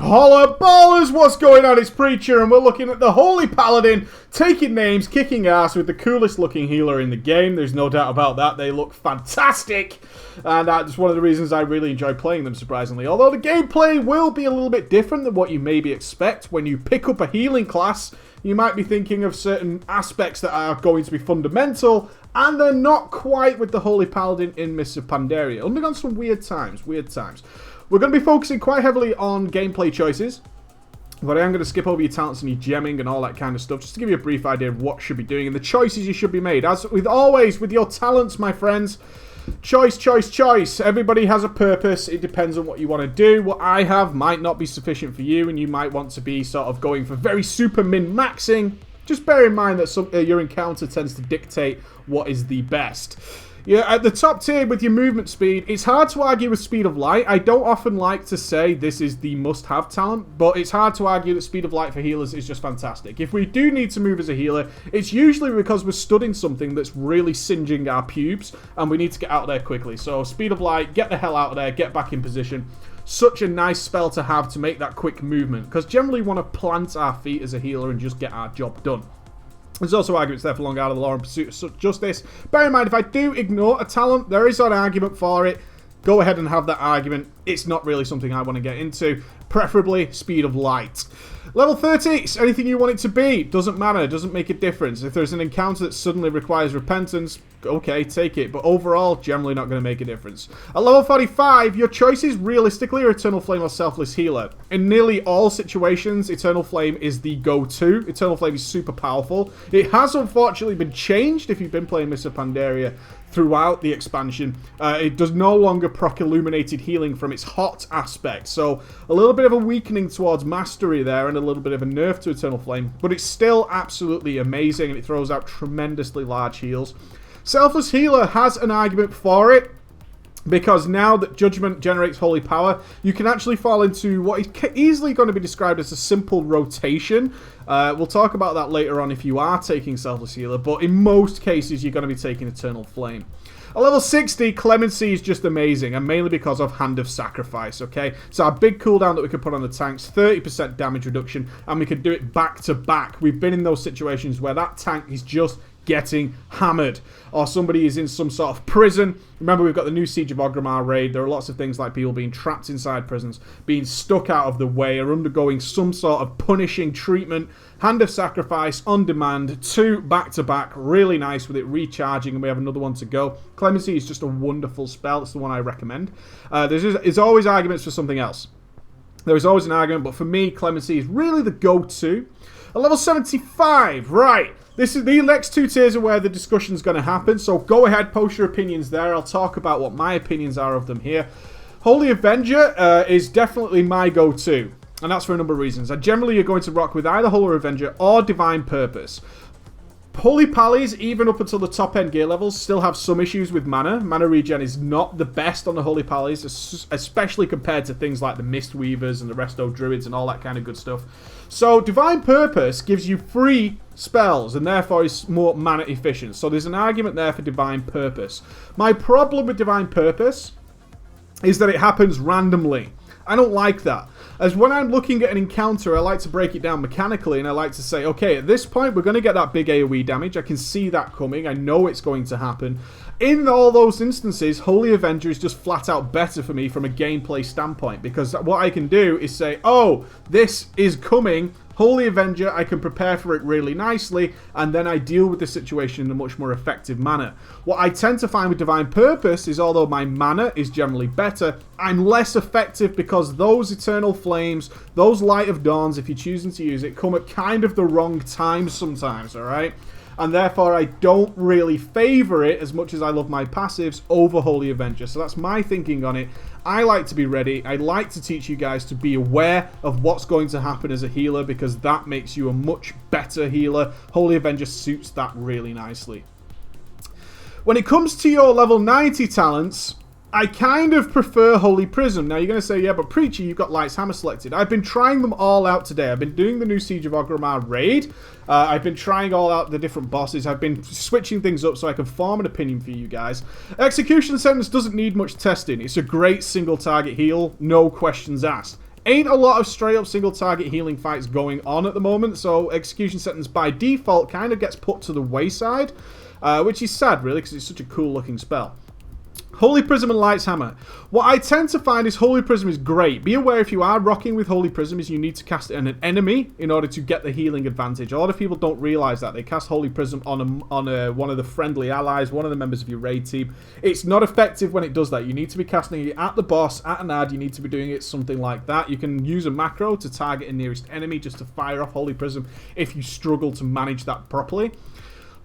Holla ballers, what's going on? It's Preacher, and we're looking at the Holy Paladin taking names, kicking ass with the coolest looking healer in the game. There's no doubt about that. They look fantastic, and that's one of the reasons I really enjoy playing them, surprisingly. Although the gameplay will be a little bit different than what you maybe expect. When you pick up a healing class, you might be thinking of certain aspects that are going to be fundamental, and they're not quite with the Holy Paladin in Mists of Pandaria. Undergone some weird times, We're going to be focusing quite heavily on gameplay choices, but I am going to skip over your talents and your gemming and all that kind of stuff, just to give you a brief idea of what you should be doing and the choices you should be made. As with always, with your talents, my friends, choice. Everybody has a purpose. It depends on what you want to do. What I have might not be sufficient for you, and you might want to be sort of going for very super min-maxing. Just bear in mind that your encounter tends to dictate what is the best. Yeah, at the top tier with your movement speed, it's hard to argue with Speed of Light. I don't often like to say this is the must-have talent, but it's hard to argue that Speed of Light for healers is just fantastic. If we do need to move as a healer, it's usually because we're stood in something that's really singeing our pubes, and we need to get out of there quickly. So Speed of Light, get the hell out of there, get back in position. Such a nice spell to have to make that quick movement, because generally we want to plant our feet as a healer and just get our job done. There's also arguments there for Long Out of the Law and Pursuit of Justice. Bear in mind, if I do ignore a talent, there is an argument for it. Go ahead and have that argument. It's not really something I want to get into. Preferably Speed of Light. Level 30, it's anything you want it to be. Doesn't matter, doesn't make a difference. If there's an encounter that suddenly requires repentance, okay, take it. But overall, generally not going to make a difference. At level 45, your choices realistically are Eternal Flame or Selfless Healer. In nearly all situations, Eternal Flame is the go-to. Eternal Flame is super powerful. It has unfortunately been changed if you've been playing Mists of Pandaria throughout the expansion. It does no longer proc illuminated healing from its hot aspect, so a little bit of a weakening towards mastery there and a little bit of a nerf to Eternal Flame, but it's still absolutely amazing and it throws out tremendously large heals. Selfless Healer has an argument for it, because now that Judgment generates holy power, you can actually fall into what is easily going to be described as a simple rotation. We'll talk about that later on if you are taking Selfless Healer, but in most cases you're going to be taking Eternal Flame. At level 60, Clemency is just amazing, and mainly because of Hand of Sacrifice, okay? So our big cooldown that we can put on the tanks, 30% damage reduction, and we can do it back to back. We've been in those situations where that tank is just getting hammered, or somebody is in some sort of prison. Remember, we've got the new Siege of Orgrimmar raid. There are lots of things like people being trapped inside prisons, being stuck out of the way, or undergoing some sort of punishing treatment. Hand of Sacrifice on demand, 2 back-to-back, really nice with it recharging, and we have another one to go. Clemency is just a wonderful spell. It's the one I recommend. There's always arguments for something else. There is always an argument, but for me, Clemency is really the go-to. At level 75, right. This is the next 2 tiers are where the discussion's going to happen, so go ahead, post your opinions there. I'll talk about what my opinions are of them here. Holy Avenger is definitely my go-to, and that's for a number of reasons. Generally, you're going to rock with either Holy Avenger or Divine Purpose. Holy Pallies, even up until the top end gear levels, still have some issues with mana. Mana regen is not the best on the Holy Pallies, especially compared to things like the Mistweavers and the Resto Druids and all that kind of good stuff. So Divine Purpose gives you free spells and therefore is more mana efficient. So there's an argument there for Divine Purpose. My problem with Divine Purpose is that it happens randomly. I don't like that. As when I'm looking at an encounter, I like to break it down mechanically, and I like to say, okay, at this point, we're going to get that big AoE damage. I can see that coming. I know it's going to happen. In all those instances, Holy Avenger is just flat out better for me from a gameplay standpoint, because what I can do is say, oh, this is coming. Holy Avenger, I can prepare for it really nicely, and then I deal with the situation in a much more effective manner. What I tend to find with Divine Purpose is, although my mana is generally better, I'm less effective because those Eternal Flames, those Light of Dawns, if you're choosing to use it, come at kind of the wrong time sometimes, alright? And therefore I don't really favour it as much as I love my passives over Holy Avenger. So that's my thinking on it. I like to be ready. I like to teach you guys to be aware of what's going to happen as a healer, because that makes you a much better healer. Holy Avenger suits that really nicely. When it comes to your level 90 talents, I kind of prefer Holy Prism. Now, you're going to say, yeah, but Preacher, you've got Light's Hammer selected. I've been trying them all out today. I've been doing the new Siege of Orgrimmar raid. I've been trying all out the different bosses. I've been switching things up so I can form an opinion for you guys. Execution Sentence doesn't need much testing. It's a great single target heal, no questions asked. Ain't a lot of straight up single target healing fights going on at the moment, so execution sentence by default kind of gets put to the wayside, which is sad really because it's such a cool looking spell. Holy Prism and Light's Hammer. What I tend to find is Holy Prism is great. Be aware if you are rocking with Holy Prism is you need to cast it on an enemy in order to get the healing advantage. A lot of people don't realise that. They cast Holy Prism on one of the friendly allies, one of the members of your raid team. It's not effective when it does that. You need to be casting it at the boss, at an ad. You need to be doing it something like that. You can use a macro to target a nearest enemy just to fire off Holy Prism if you struggle to manage that properly.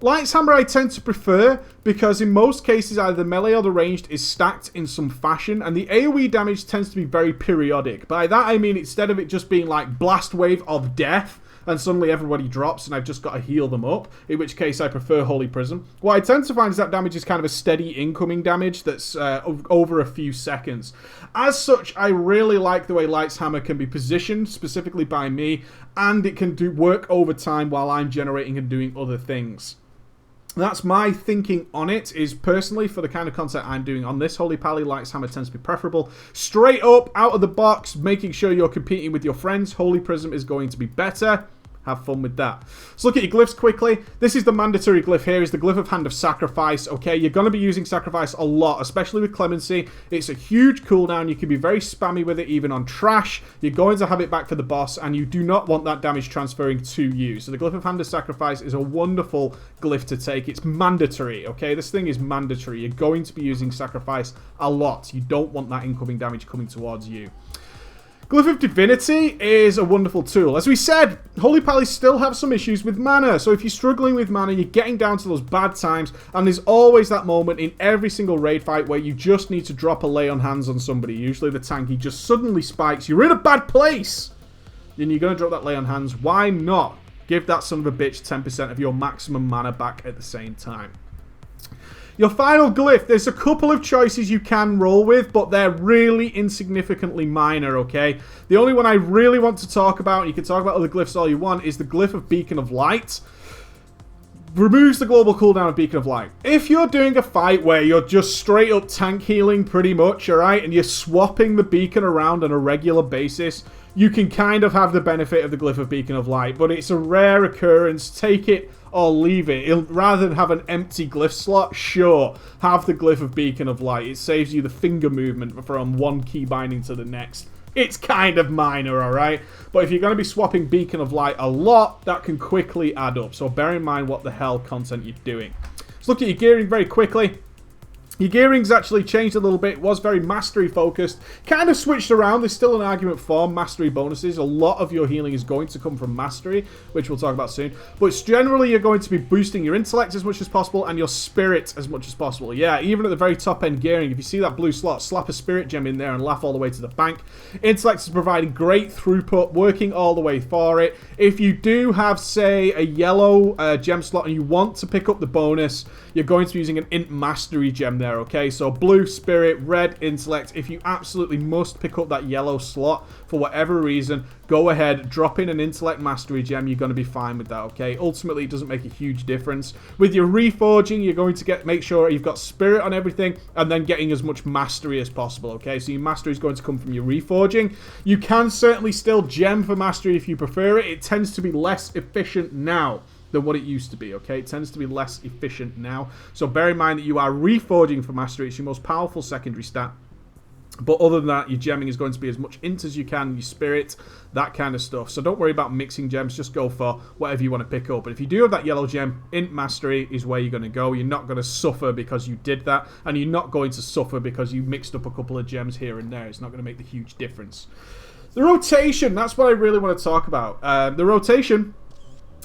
Light's Hammer I tend to prefer because in most cases either the melee or the ranged is stacked in some fashion and the AoE damage tends to be very periodic. By that I mean instead of it just being like blast wave of death and suddenly everybody drops and I've just got to heal them up, in which case I prefer Holy Prism. What I tend to find is that damage is kind of a steady incoming damage that's over a few seconds. As such, I really like the way Light's Hammer can be positioned, specifically by me, and it can work over time while I'm generating and doing other things. That's my thinking on it, is personally for the kind of content I'm doing on this Holy Pally, Light's Hammer tends to be preferable. Straight up, out of the box, making sure you're competing with your friends, Holy Prism is going to be better. Have fun with that. Let's look at your glyphs quickly. This is the mandatory glyph here, is the Glyph of Hand of Sacrifice. Okay, you're going to be using Sacrifice a lot, especially with Clemency. It's a huge cooldown. You can be very spammy with it, even on Trash. You're going to have it back for the boss, and you do not want that damage transferring to you. So the Glyph of Hand of Sacrifice is a wonderful glyph to take. It's mandatory, okay? This thing is mandatory. You're going to be using Sacrifice a lot. You don't want that incoming damage coming towards you. Glyph of Divinity is a wonderful tool. As we said, Holy Pally still have some issues with mana. So if you're struggling with mana, you're getting down to those bad times, and there's always that moment in every single raid fight where you just need to drop a lay on hands on somebody. Usually the tanky just suddenly spikes. You're in a bad place. Then you're going to drop that lay on hands. Why not give that son of a bitch 10% of your maximum mana back at the same time? Your final glyph, there's a couple of choices you can roll with, but they're really insignificantly minor, okay? The only one I really want to talk about, and you can talk about other glyphs all you want, is the Glyph of Beacon of Light. Removes the global cooldown of Beacon of Light. If you're doing a fight where you're just straight up tank healing pretty much, alright, and you're swapping the beacon around on a regular basis, you can kind of have the benefit of the Glyph of Beacon of Light, but it's a rare occurrence. Take it or leave it. Rather than have an empty glyph slot, sure, have the Glyph of Beacon of Light. It saves you the finger movement from one key binding to the next. It's kind of minor, alright? But if you're going to be swapping Beacon of Light a lot, that can quickly add up. So bear in mind what the hell content you're doing. Let's look at your gearing very quickly. Your gearing's actually changed a little bit. It was very mastery focused. Kind of switched around. There's still an argument for mastery bonuses. A lot of your healing is going to come from mastery, which we'll talk about soon. But generally, you're going to be boosting your intellect as much as possible and your spirit as much as possible. Yeah, even at the very top end gearing, if you see that blue slot, slap a spirit gem in there and laugh all the way to the bank. Intellect is providing great throughput, working all the way for it. If you do have, say, a yellow gem slot and you want to pick up the bonus, you're going to be using an int mastery gem there. Okay, so blue, spirit, red, intellect. If you absolutely must pick up that yellow slot for whatever reason, go ahead, drop in an intellect mastery gem. You're going to be fine with that, okay? Ultimately, it doesn't make a huge difference. With your reforging, you're going to make sure you've got spirit on everything and then getting as much mastery as possible, okay? So your mastery is going to come from your reforging. You can certainly still gem for mastery if you prefer it. It tends to be less efficient now than what it used to be, okay? It tends to be less efficient now. So bear in mind that you are reforging for mastery. It's your most powerful secondary stat. But other than that, your gemming is going to be as much int as you can, your spirit, that kind of stuff. So don't worry about mixing gems. Just go for whatever you want to pick up. But if you do have that yellow gem, int mastery is where you're going to go. You're not going to suffer because you did that. And you're not going to suffer because you mixed up a couple of gems here and there. It's not going to make the huge difference. The rotation, that's what I really want to talk about. The rotation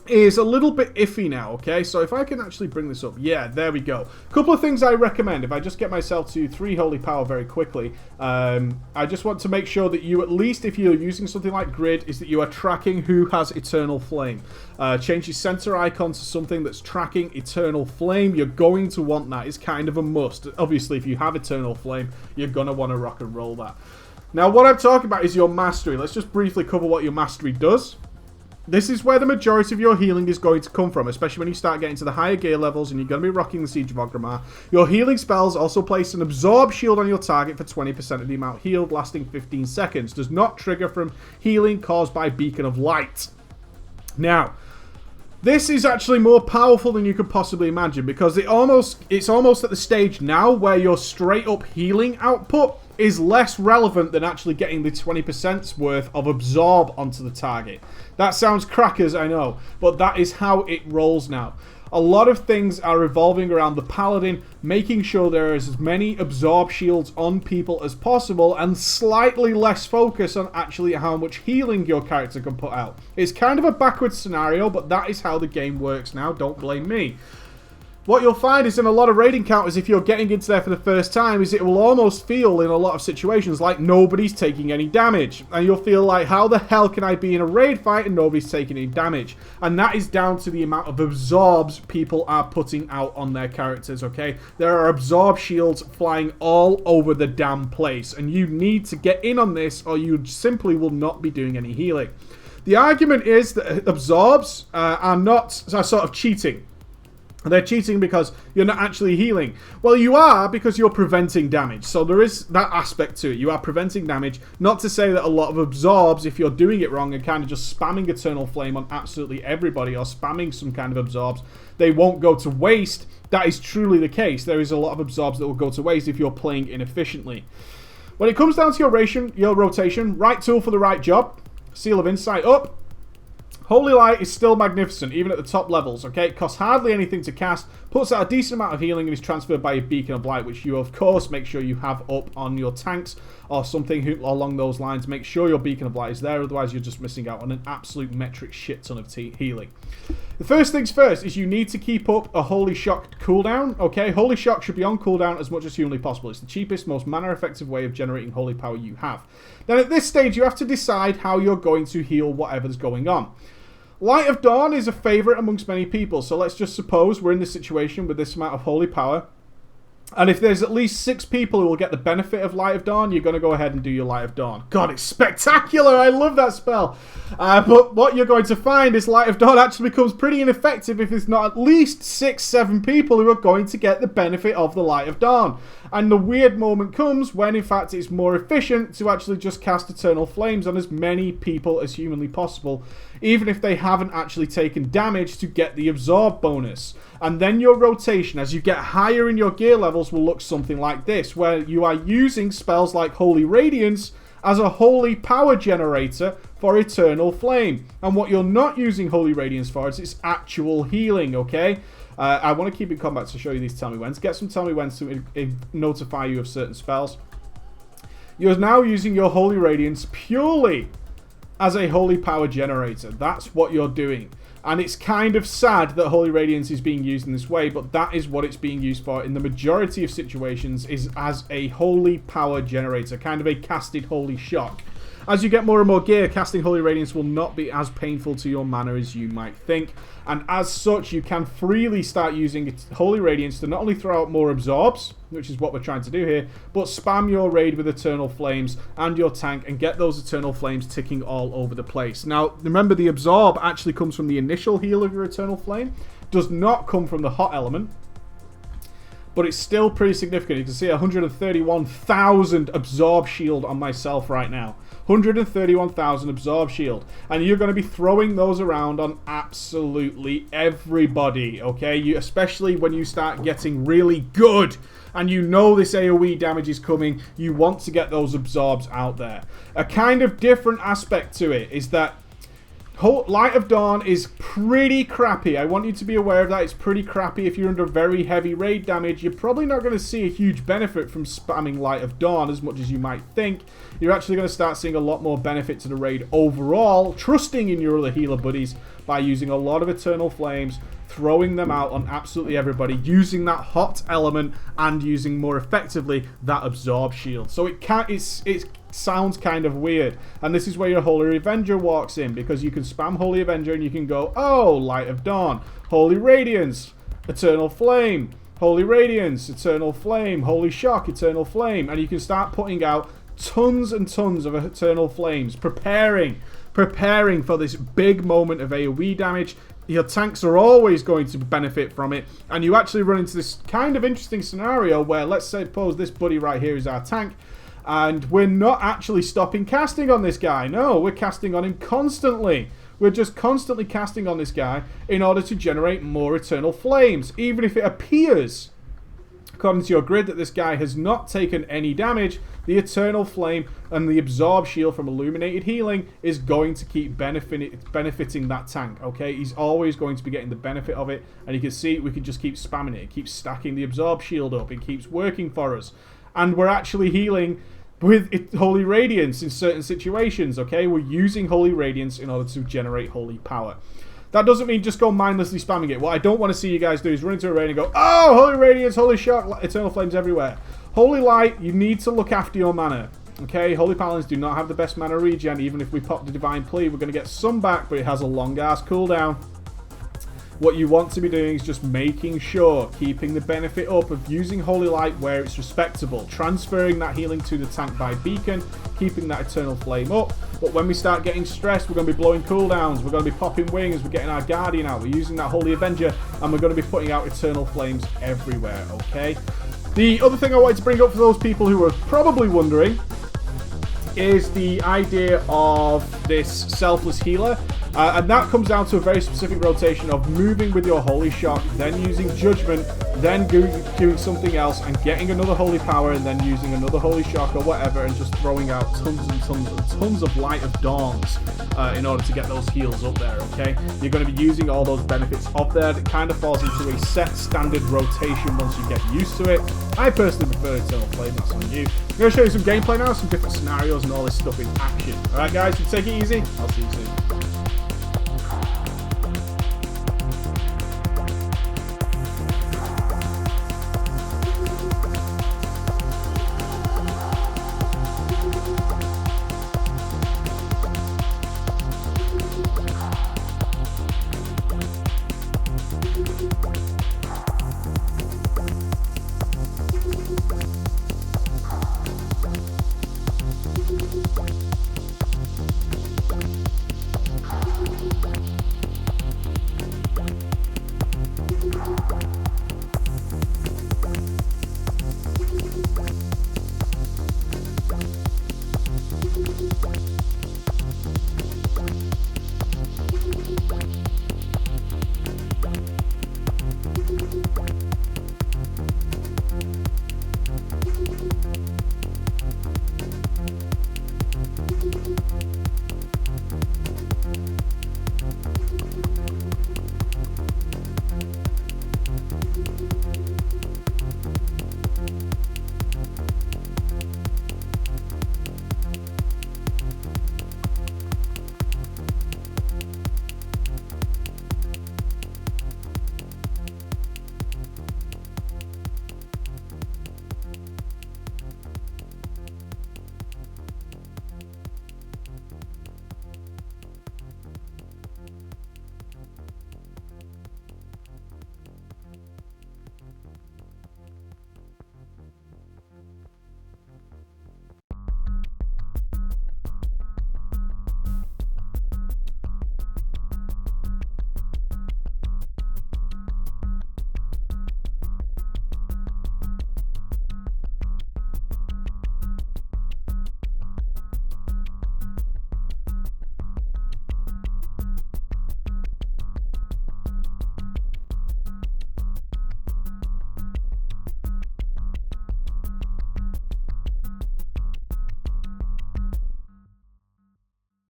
is a little bit iffy now, okay? So if I can actually bring this up. Yeah, there we go. A couple of things I recommend. If I just get myself to 3 Holy Power very quickly, I just want to make sure that you, at least if you're using something like Grid, is that you are tracking who has Eternal Flame. Change your center icon to something that's tracking Eternal Flame. You're going to want that. It's kind of a must. Obviously, if you have Eternal Flame, you're going to want to rock and roll that. Now, what I'm talking about is your mastery. Let's just briefly cover what your mastery does. This is where the majority of your healing is going to come from, especially when you start getting to the higher gear levels and you're going to be rocking the Siege of Orgrimmar. Your healing spells also place an absorb shield on your target for 20% of the amount healed, lasting 15 seconds. Does not trigger from healing caused by Beacon of Light. Now, this is actually more powerful than you could possibly imagine, because it's almost at the stage now where your straight up healing output is less relevant than actually getting the 20% worth of absorb onto the target. That sounds crackers, I know, but that is how it rolls now. A lot of things are revolving around the Paladin, making sure there is as many absorb shields on people as possible and slightly less focus on actually how much healing your character can put out. It's kind of a backwards scenario, but that is how the game works now, don't blame me. What you'll find is in a lot of raid encounters, if you're getting into there for the first time, is it will almost feel in a lot of situations like nobody's taking any damage. And you'll feel like, how the hell can I be in a raid fight and nobody's taking any damage? And that is down to the amount of absorbs people are putting out on their characters, okay? There are absorb shields flying all over the damn place. And you need to get in on this or you simply will not be doing any healing. The argument is that absorbs are sort of cheating. They're cheating because you're not actually healing. Well, you are, because you're preventing damage. So there is that aspect to it. You are preventing damage. Not to say that a lot of absorbs, if you're doing it wrong and kind of just spamming Eternal Flame on absolutely everybody or spamming some kind of absorbs, they won't go to waste. That is truly the case. There is a lot of absorbs that will go to waste if you're playing inefficiently. When it comes down to your rotation, right tool for the right job. Seal of Insight up. Holy Light is still magnificent, even at the top levels, okay? It costs hardly anything to cast, puts out a decent amount of healing, and is transferred by a Beacon of Light, which you, of course, make sure you have up on your tanks or something along those lines. Make sure your Beacon of Light is there, otherwise you're just missing out on an absolute metric shit ton of healing. The first things first is you need to keep up a Holy Shock cooldown, okay? Holy Shock should be on cooldown as much as humanly possible. It's the cheapest, most mana-effective way of generating holy power you have. Then at this stage, you have to decide how you're going to heal whatever's going on. Light of Dawn is a favourite amongst many people, so let's just suppose we're in this situation with this amount of holy power. And if there's at least 6 people who will get the benefit of Light of Dawn, you're going to go ahead and do your Light of Dawn. God, it's spectacular! I love that spell! But what you're going to find is Light of Dawn actually becomes pretty ineffective if there's not at least 6-7 people who are going to get the benefit of the Light of Dawn. And the weird moment comes when, in fact, it's more efficient to actually just cast Eternal Flames on as many people as humanly possible, even if they haven't actually taken damage, to get the Absorb bonus. And then your rotation, as you get higher in your gear levels, will look something like this, where you are using spells like Holy Radiance as a holy power generator for Eternal Flame. And what you're not using Holy Radiance for is its actual healing, okay? I want to keep in combat to show you these Tell Me Whens. Get some Tell Me Whens to notify you of certain spells. You're now using your Holy Radiance purely as a holy power generator. That's what you're doing. And it's kind of sad that Holy Radiance is being used in this way, but that is what it's being used for in the majority of situations, is as a holy power generator, kind of a casted Holy Shock. As you get more and more gear, casting Holy Radiance will not be as painful to your mana as you might think. And as such, you can freely start using Holy Radiance to not only throw out more absorbs, which is what we're trying to do here, but spam your raid with Eternal Flames and your tank and get those Eternal Flames ticking all over the place. Now, remember, the absorb actually comes from the initial heal of your Eternal Flame, does not come from the hot element, but it's still pretty significant. You can see 131,000 absorb shield on myself right now. 131,000 absorb shield, and you're going to be throwing those around on absolutely everybody, okay? Especially when you start getting really good and you know this AoE damage is coming, you want to get those absorbs out there. A kind of different aspect to it is that Light of Dawn is pretty crappy. I want you to be aware of that. It's pretty crappy. If you're under very heavy raid damage, you're probably not going to see a huge benefit from spamming Light of Dawn as much as you might think. You're actually going to start seeing a lot more benefit to the raid overall, trusting in your other healer buddies by using a lot of Eternal Flames, throwing them out on absolutely everybody, using that hot element, and using more effectively that Absorb shield. So it sounds kind of weird, and this is where your Holy Avenger walks in, because you can spam Holy Avenger and you can go, oh, Light of Dawn, Holy Radiance, Eternal Flame, Holy Radiance, Eternal Flame, Holy Shock, Eternal Flame, and you can start putting out tons and tons of Eternal Flames, preparing preparing for this big moment of AoE damage. Your tanks are always going to benefit from it, and you actually run into this kind of interesting scenario where, let's suppose this buddy right here is our tank, and we're not actually stopping casting on this guy. No, we're casting on him constantly. We're just constantly casting on this guy in order to generate more Eternal Flames, even if it appears, according to your grid, that this guy has not taken any damage. The Eternal Flame and the Absorb Shield from Illuminated Healing is going to keep benefiting that tank, okay? He's always going to be getting the benefit of it, and you can see we can just keep spamming it. It keeps stacking the Absorb Shield up. It keeps working for us. And we're actually healing with Holy Radiance in certain situations, okay? We're using Holy Radiance in order to generate Holy Power. That doesn't mean just go mindlessly spamming it. What I don't want to see you guys do is run into a raid and go, oh, Holy Radiance, Holy Shock, Eternal Flames everywhere. Holy Light, you need to look after your mana. Okay, Holy Paladins do not have the best mana regen. Even if we pop the Divine Plea, we're going to get some back, but it has a long-ass cooldown. What you want to be doing is just making sure, keeping the benefit up of using Holy Light where it's respectable, transferring that healing to the tank by beacon, keeping that Eternal Flame up. But when we start getting stressed, we're going to be blowing cooldowns, we're going to be popping wings, we're getting our Guardian out, we're using that Holy Avenger, and we're going to be putting out Eternal Flames everywhere, okay? The other thing I wanted to bring up for those people who are probably wondering is the idea of this Selfless Healer. And that comes down to a very specific rotation of moving with your Holy Shock, then using Judgment, then doing something else, and getting another Holy Power, and then using another Holy Shock or whatever, and just throwing out tons and tons and tons of Light of Dawns in order to get those heals up there, okay? You're going to be using all those benefits up there. That kind of falls into a set standard rotation once you get used to it. I personally prefer Eternal Flame, that's on you. I'm going to show you some gameplay now, some different scenarios and all this stuff in action. Alright guys, you take it easy. I'll see you soon.